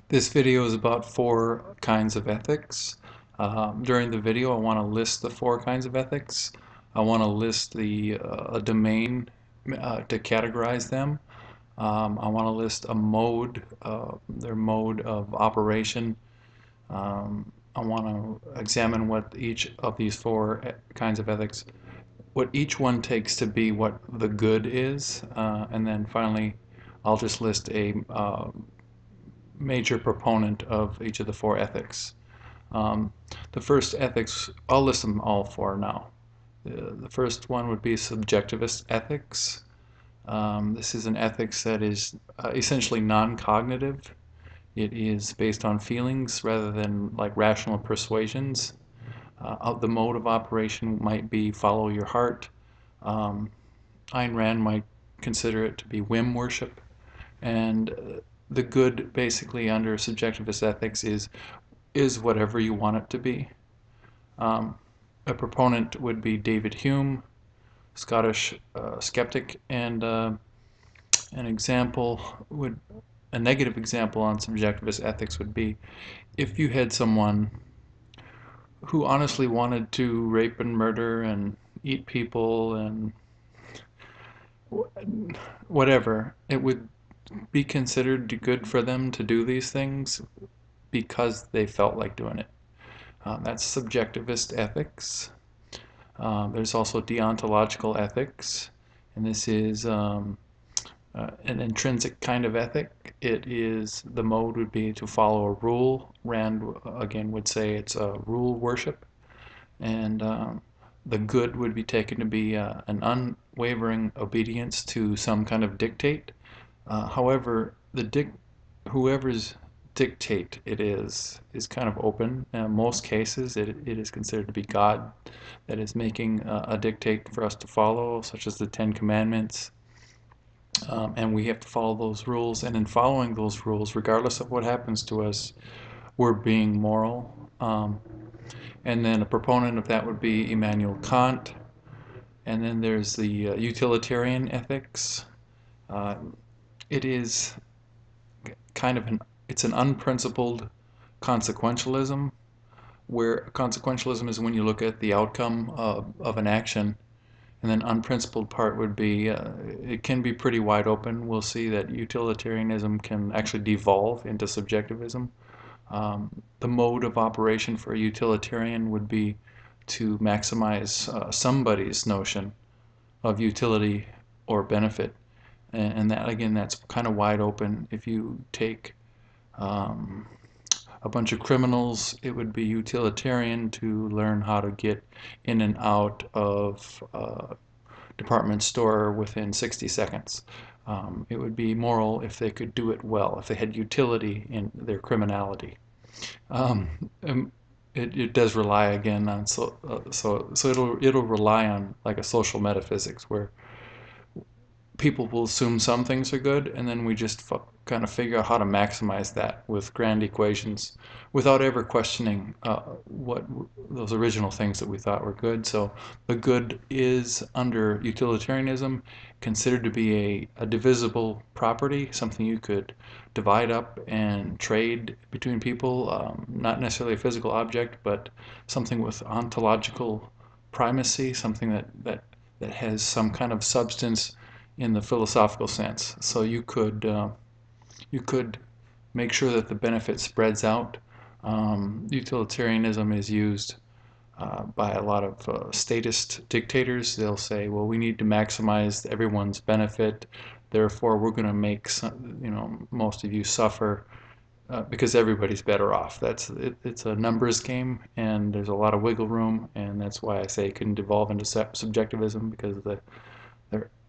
This video is about four kinds of ethics. During the video, I want to list the four kinds of ethics. I want to list a domain to categorize them. I want to list a mode, their mode of operation. I want to examine what each of these four kinds of ethics, what each one takes to be what the good is, and then finally, I'll just list a major proponent of each of the four ethics. Um, the first ethics, I'll list them all four now. The first one would be subjectivist ethics. This is an ethics that is essentially non-cognitive. It is based on feelings rather than like rational persuasions. The mode of operation might be follow your heart. Um, Ayn Rand might consider it to be whim worship. And the good basically under subjectivist ethics is whatever you want it to be. Um, a proponent would be David Hume, Scottish skeptic, and an example would a negative example on subjectivist ethics would be if you had someone who honestly wanted to rape and murder and eat people and whatever, it would be considered good for them to do these things because they felt like doing it. That's subjectivist ethics. There's also deontological ethics, and this is an intrinsic kind of ethic. It is the mode would be to follow a rule. Rand again would say it's a rule worship, and the good would be taken to be an unwavering obedience to some kind of dictate. However, whoever's dictate it is kind of open. In most cases, it is considered to be God that is making a dictate for us to follow, such as the Ten Commandments. And we have to follow those rules. And in following those rules, regardless of what happens to us, we're being moral. And then a proponent of that would be Immanuel Kant. And then there's the utilitarian ethics. Uh, it is kind of it's an unprincipled consequentialism, where consequentialism is when you look at the outcome of an action, and then unprincipled part would be it can be pretty wide open. We'll see that utilitarianism can actually devolve into subjectivism. The mode of operation for a utilitarian would be to maximize somebody's notion of utility or benefit, and that again, that's kind of wide open. If you take um, a bunch of criminals, it would be utilitarian to learn how to get in and out of a department store within 60 seconds. It would be moral if they could do it well, if they had utility in their criminality. Um, it does rely again on so it'll rely on like a social metaphysics where people will assume some things are good, and then we just kind of figure out how to maximize that with grand equations without ever questioning what those original things that we thought were good. So the good is, under utilitarianism, considered to be a divisible property, something you could divide up and trade between people, not necessarily a physical object, but something with ontological primacy, something that has some kind of substance in the philosophical sense. So you could make sure that the benefit spreads out. Utilitarianism is used by a lot of statist dictators. They'll say, well, we need to maximize everyone's benefit. Therefore, we're going to make most of you suffer because everybody's better off. It's a numbers game, and there's a lot of wiggle room, and that's why I say it can devolve into subjectivism, because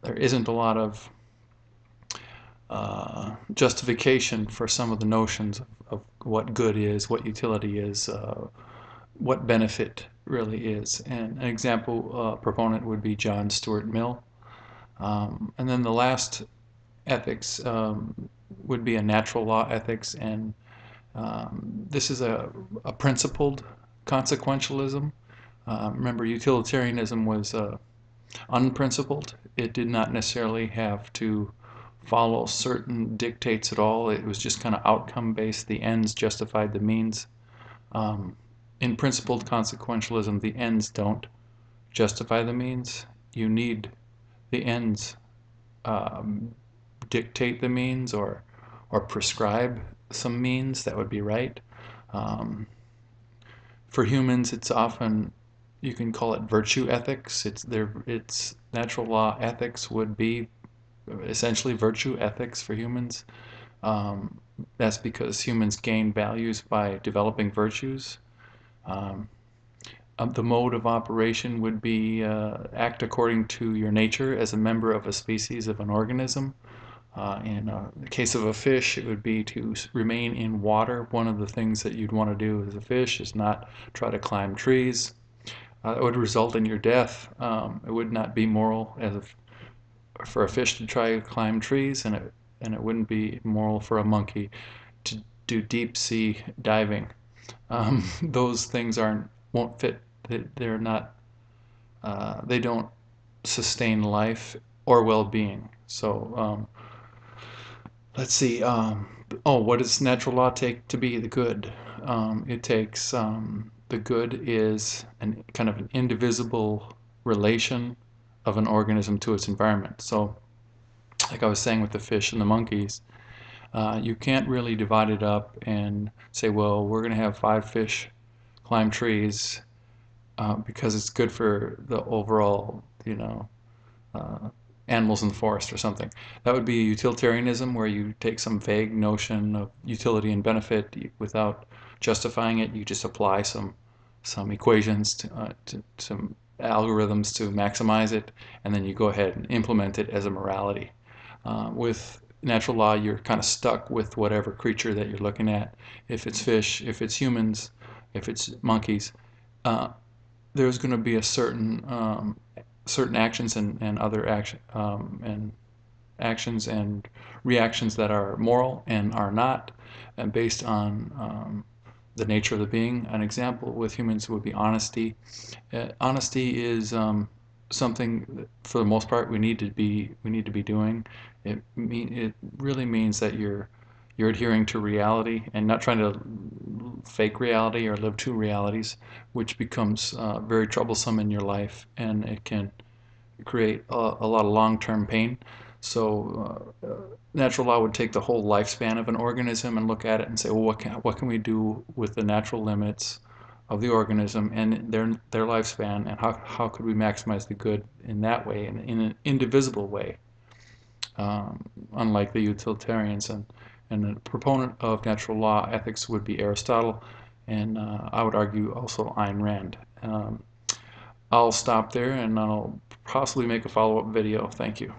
there isn't a lot of justification for some of the notions of what good is, what utility is, what benefit really is. And an example proponent would be John Stuart Mill. And then the last ethics would be a natural law ethics, and this is a principled consequentialism. Remember, utilitarianism was unprincipled. It did not necessarily have to follow certain dictates at all. It was just kind of outcome based. The ends justified the means. In principled consequentialism, the ends don't justify the means. You need the ends dictate the means, or prescribe some means that would be right. For humans, it's often, you can call it virtue ethics. It's natural law ethics would be essentially virtue ethics for humans. That's because humans gain values by developing virtues. Um, the mode of operation would be act according to your nature as a member of a species of an organism. In the case of a fish, it would be to remain in water. One of the things that you'd want to do as a fish is not try to climb trees. It would result in your death. It would not be moral for a fish to try to climb trees, and it wouldn't be moral for a monkey to do deep sea diving. Those things won't fit. They're not. They don't sustain life or well-being. So let's see. What does natural law take to be the good? It takes the good is kind of an indivisible relation of an organism to its environment. So, like I was saying with the fish and the monkeys, you can't really divide it up and say, well, we're going to have 5 fish climb trees because it's good for the overall, uh, animals in the forest or something. That would be utilitarianism, where you take some vague notion of utility and benefit without justifying it. You just apply some equations to some algorithms to maximize it, and then you go ahead and implement it as a morality. With natural law, you're kind of stuck with whatever creature that you're looking at. If it's fish, if it's humans, if it's monkeys, uh, there's going to be a certain actions and other actions and reactions that are moral and are not, and based on the nature of the being. An example with humans would be honesty. Honesty is something that, for the most part, we need to be doing. It really means that you're adhering to reality and not trying to fake reality or live two realities, which becomes very troublesome in your life, and it can create a lot of long-term pain. So natural law would take the whole lifespan of an organism and look at it and say, well, what can we do with the natural limits of the organism and their lifespan, and how could we maximize the good in that way, in an indivisible way, unlike the utilitarians. And the proponent of natural law ethics would be Aristotle, and I would argue also Ayn Rand. I'll stop there, and I'll possibly make a follow-up video. Thank you.